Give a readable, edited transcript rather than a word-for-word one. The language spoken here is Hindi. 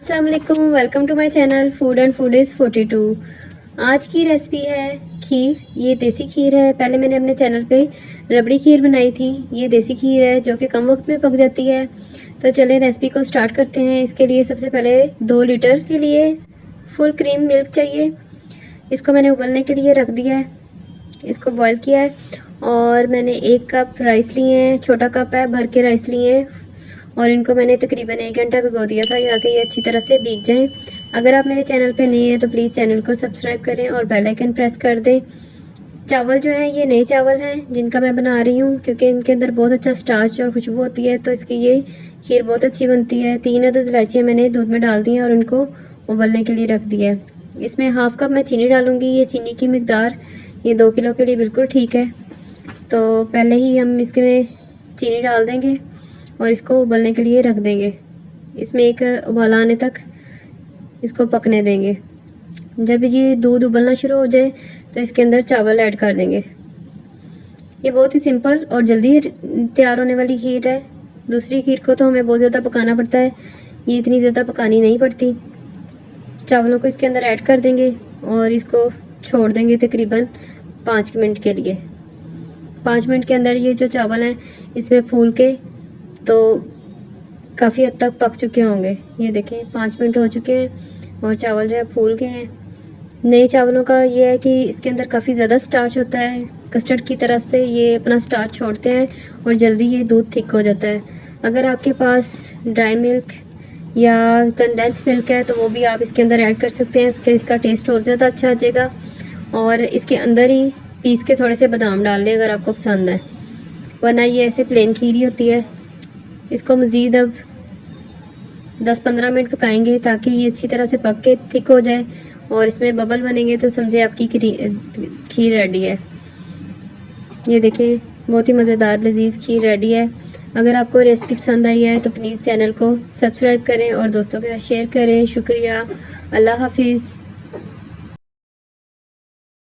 अस्सलाम वालेकुम, welcome to my channel food and food is 42। आज की रेसिपी है खीर। ये देसी खीर है। पहले मैंने अपने चैनल पे रबड़ी खीर बनाई थी। ये देसी खीर है जो कि कम वक्त में पक जाती है। तो चलें रेसिपी को स्टार्ट करते हैं। इसके लिए सबसे पहले 2 लीटर के लिए फुल क्रीम मिल्क चाहिए। इसको मैंने उबलने के लिए रख दिया है, इसको बॉईल किया है। और मैंने 1 कप राइस लिए हैं, छोटा कप है, भर के राइस लिए हैं और इनको मैंने तकरीबन 1 घंटा भिगो दिया था ताकि ये अच्छी तरह से भीग जाएं। अगर आप मेरे चैनल पे नए हैं तो प्लीज़ चैनल को सब्सक्राइब करें और बेल आइकन प्रेस कर दें। चावल जो है ये नए चावल हैं जिनका मैं बना रही हूँ, क्योंकि इनके अंदर बहुत अच्छा स्टार्च और खुशबू होती है, तो इसकी ये खीर बहुत अच्छी बनती है। 3 अदद इलायचियाँ मैंने दूध में डाल दी हैं और उनको उबलने के लिए रख दिया है। इसमें हाफ़ कप मैं चीनी डालूँगी। ये चीनी की मकदार ये 2 किलो के लिए बिल्कुल ठीक है। तो पहले ही हम इसमें चीनी डाल देंगे और इसको उबलने के लिए रख देंगे। इसमें एक उबाला आने तक इसको पकने देंगे। जब ये दूध उबलना शुरू हो जाए तो इसके अंदर चावल ऐड कर देंगे। ये बहुत ही सिंपल और जल्दी तैयार होने वाली खीर है। दूसरी खीर को तो हमें बहुत ज़्यादा पकाना पड़ता है, ये इतनी ज़्यादा पकानी नहीं पड़ती। चावलों को इसके अंदर ऐड कर देंगे और इसको छोड़ देंगे तकरीबन 5 मिनट के लिए। 5 मिनट के अंदर ये जो चावल हैं इसमें फूल के तो काफ़ी हद तक पक चुके होंगे। ये देखें 5 मिनट हो चुके हैं और चावल जो है फूल गए हैं। नए चावलों का ये है कि इसके अंदर काफ़ी ज़्यादा स्टार्च होता है, कस्टर्ड की तरह से ये अपना स्टार्च छोड़ते हैं और जल्दी ये दूध थिक हो जाता है। अगर आपके पास ड्राई मिल्क या कंडेंस मिल्क है तो वो भी आप इसके अंदर ऐड कर सकते हैं, उसके इसका टेस्ट और ज़्यादा अच्छा आ जाएगा। और इसके अंदर ही पीस के थोड़े से बादाम डाल लें अगर आपको पसंद है, वरना ये ऐसे प्लेन खीर ही होती है। इसको मज़ीद अब 10-15 मिनट पकाएंगे ताकि ये अच्छी तरह से पक के थिक हो जाए और इसमें बबल बनेंगे तो समझे आपकी खीर रेडी है। ये देखें बहुत ही मज़ेदार लजीज खीर रेडी है। अगर आपको रेसिपी पसंद आई है तो प्लीज़ चैनल को सब्सक्राइब करें और दोस्तों के साथ शेयर करें। शुक्रिया। अल्लाह हाफिज़।